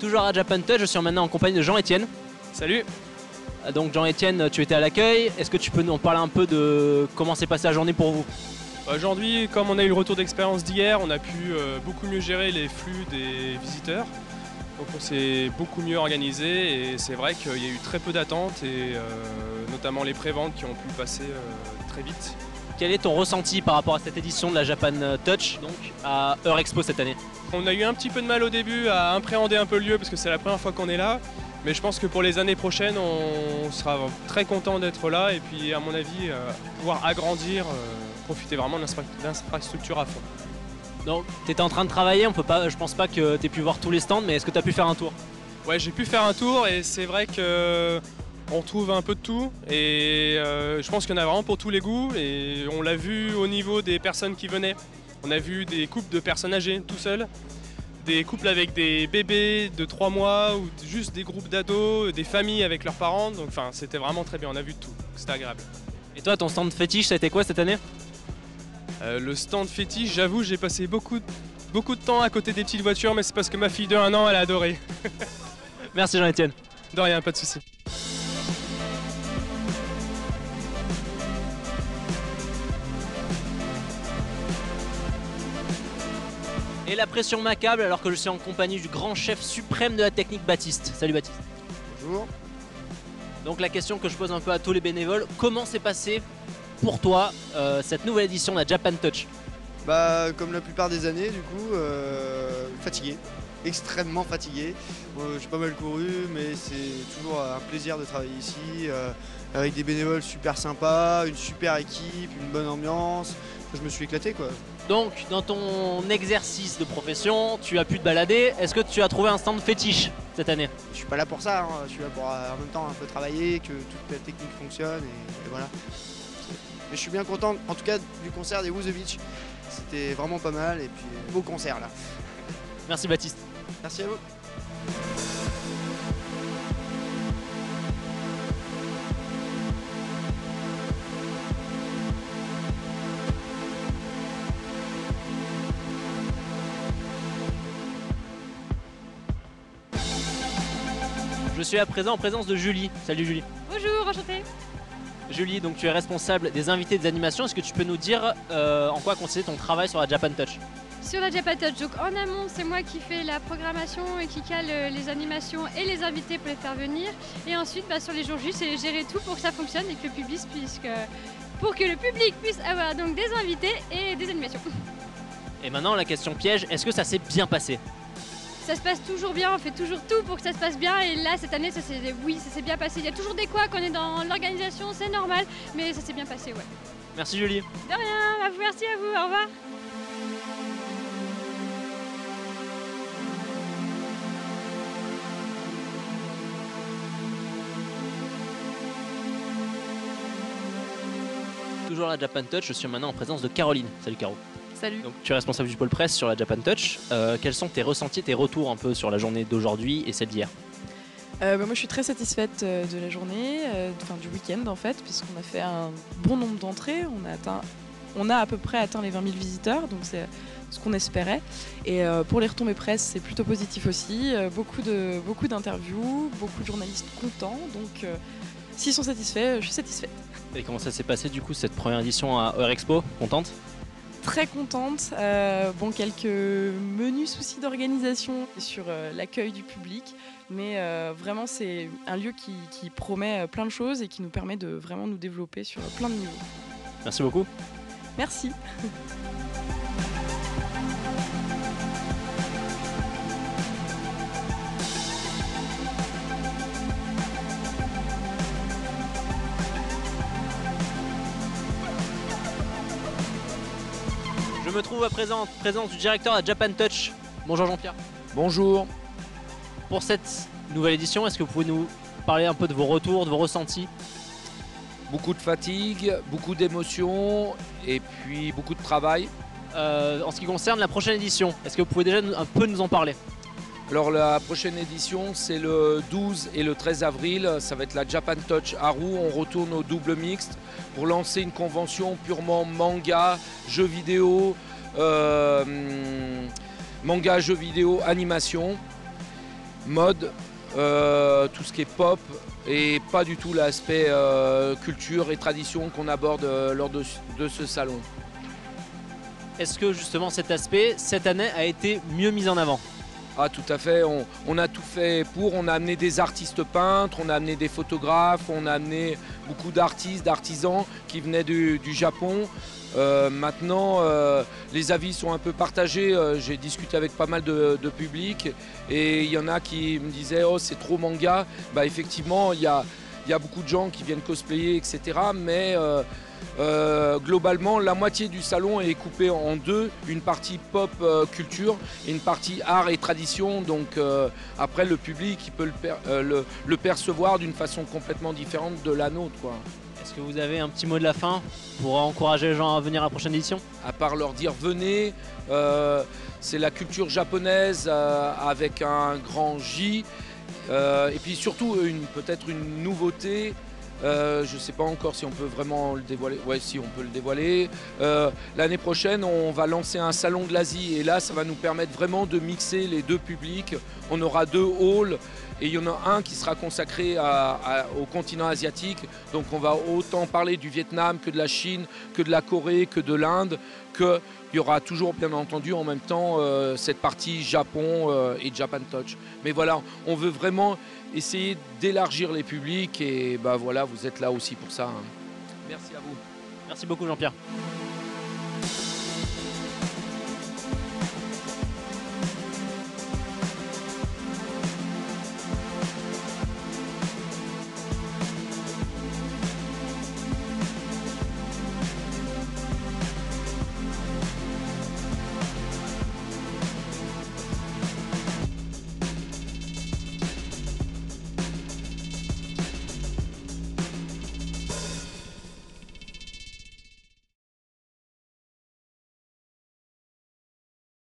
Toujours à Japan Touch, je suis maintenant en compagnie de Jean-Étienne. Salut. Donc Jean-Étienne, tu étais à l'accueil. Est-ce que tu peux nous en parler un peu de comment s'est passée la journée pour vous? Aujourd'hui, comme on a eu le retour d'expérience d'hier, on a pu beaucoup mieux gérer les flux des visiteurs. Donc on s'est beaucoup mieux organisé et c'est vrai qu'il y a eu très peu d'attentes et notamment les préventes qui ont pu passer très vite. Quel est ton ressenti par rapport à cette édition de la Japan Touch, donc à Eurexpo cette année? On a eu un petit peu de mal au début à appréhender un peu le lieu parce que c'est la première fois qu'on est là. Mais je pense que pour les années prochaines, on sera très content d'être là et puis à mon avis, pouvoir agrandir, profiter vraiment de l'infrastructure à fond. Donc tu étais en train de travailler, je pense pas que tu aies pu voir tous les stands, mais est-ce que tu as pu faire un tour? Ouais, j'ai pu faire un tour et c'est vrai qu'on trouve un peu de tout et je pense qu'il y en a vraiment pour tous les goûts et on l'a vu au niveau des personnes qui venaient. On a vu des couples de personnes âgées tout seuls, des couples avec des bébés de 3 mois ou juste des groupes d'ados, des familles avec leurs parents. Donc enfin, c'était vraiment très bien, on a vu de tout, c'était agréable. Et toi, ton stand fétiche, ça a été quoi cette année? Le stand fétiche, j'avoue, j'ai passé beaucoup de temps à côté des petites voitures, mais c'est parce que ma fille de 1 an, elle a adoré. Merci Jean-Étienne. De rien, pas de souci. Et la pression m'accable alors que je suis en compagnie du grand chef suprême de la technique, Baptiste. Salut Baptiste. Bonjour. Donc la question que je pose un peu à tous les bénévoles, comment s'est passé pour toi cette nouvelle édition de la Japan Touch? Bah comme la plupart des années du coup, fatigué, extrêmement fatigué. J'ai pas mal couru mais c'est toujours un plaisir de travailler ici, avec des bénévoles super sympas, une super équipe, une bonne ambiance. Je me suis éclaté quoi. Donc dans ton exercice de profession, tu as pu te balader, est-ce que tu as trouvé un stand fétiche cette année? Je suis pas là pour ça, hein. Je suis là pour en même temps un peu travailler, que toute la technique fonctionne et voilà. Mais je suis bien content en tout cas du concert des Woozovich. C'était vraiment pas mal et puis beau concert là. Merci Baptiste. Merci à vous. Je suis à présent en présence de Julie. Salut Julie. Bonjour, enchantée. Julie, donc tu es responsable des invités des animations. Est-ce que tu peux nous dire en quoi consistait ton travail sur la Japan Touch? Sur la Japan Touch, donc en amont, c'est moi qui fais la programmation et qui cale les animations et les invités pour les faire venir. Et ensuite, sur les jours J, c'est gérer tout pour que ça fonctionne et que pour que le public puisse avoir donc des invités et des animations. Et maintenant, la question piège, est-ce que ça s'est bien passé? Ça se passe toujours bien, on fait toujours tout pour que ça se passe bien et là cette année ça s'est bien passé. Il y a toujours des couacs, on est dans l'organisation, c'est normal, mais ça s'est bien passé, ouais. Merci Julie. De rien, merci à vous, au revoir. Toujours à la Japan Touch, je suis maintenant en présence de Caroline. Salut Caro. Salut. Donc, tu es responsable du pôle presse sur la Japan Touch. Quels sont tes ressentis, tes retours un peu sur la journée d'aujourd'hui et celle d'hier? Moi je suis très satisfaite de la journée, du week-end en fait, puisqu'on a fait un bon nombre d'entrées. On a à peu près atteint les 20 000 visiteurs, donc c'est ce qu'on espérait. Et pour les retombées presse, c'est plutôt positif aussi. Beaucoup d'interviews, beaucoup de journalistes contents. Donc s'ils sont satisfaits, je suis satisfaite. Et comment ça s'est passé du coup cette première édition à Eurexpo? Contente? Très contente. Quelques menus soucis d'organisation sur l'accueil du public, mais vraiment c'est un lieu qui promet plein de choses et qui nous permet de vraiment nous développer sur plein de niveaux. Merci beaucoup. Merci. Je me trouve à présence du directeur de la Japan Touch. Bonjour Jean-Pierre. Bonjour. Pour cette nouvelle édition, est-ce que vous pouvez nous parler un peu de vos retours, de vos ressentis? Beaucoup de fatigue, beaucoup d'émotions et puis beaucoup de travail. En ce qui concerne la prochaine édition, est-ce que vous pouvez déjà un peu nous en parler? Alors la prochaine édition c'est le 12 et le 13 avril, ça va être la Japan Touch à Roux. On retourne au double mixte pour lancer une convention purement manga, jeux vidéo, animation. mode, tout ce qui est pop et pas du tout l'aspect culture et tradition qu'on aborde lors de ce salon. Est-ce que justement cet aspect, cette année, a été mieux mis en avant? Ah tout à fait, on a tout fait pour, on a amené des artistes peintres, on a amené des photographes, on a amené beaucoup d'artistes, d'artisans qui venaient du Japon. Maintenant, les avis sont un peu partagés, j'ai discuté avec pas mal de public et il y en a qui me disaient « Oh c'est trop manga ». Bah, effectivement, il y a beaucoup de gens qui viennent cosplayer, etc. Mais globalement, la moitié du salon est coupée en deux, une partie pop culture et une partie art et tradition. Donc après, le public il peut le percevoir d'une façon complètement différente de la nôtre, quoi. Est-ce que vous avez un petit mot de la fin pour encourager les gens à venir à la prochaine édition? À part leur dire venez, c'est la culture japonaise avec un grand J. Et puis surtout peut-être une nouveauté. Je ne sais pas encore si on peut vraiment le dévoiler. Ouais, si on peut le dévoiler. L'année prochaine, on va lancer un salon de l'Asie et là, ça va nous permettre vraiment de mixer les deux publics. On aura 2 halls et il y en a un qui sera consacré au continent asiatique. Donc, on va autant parler du Vietnam que de la Chine, que de la Corée, que de l'Inde, qu'il y aura toujours, bien entendu, en même temps, cette partie Japon et Japan Touch. Mais voilà, on veut vraiment essayer d'élargir les publics et bah voilà, vous êtes là aussi pour ça. Merci à vous. Merci beaucoup Jean-Pierre.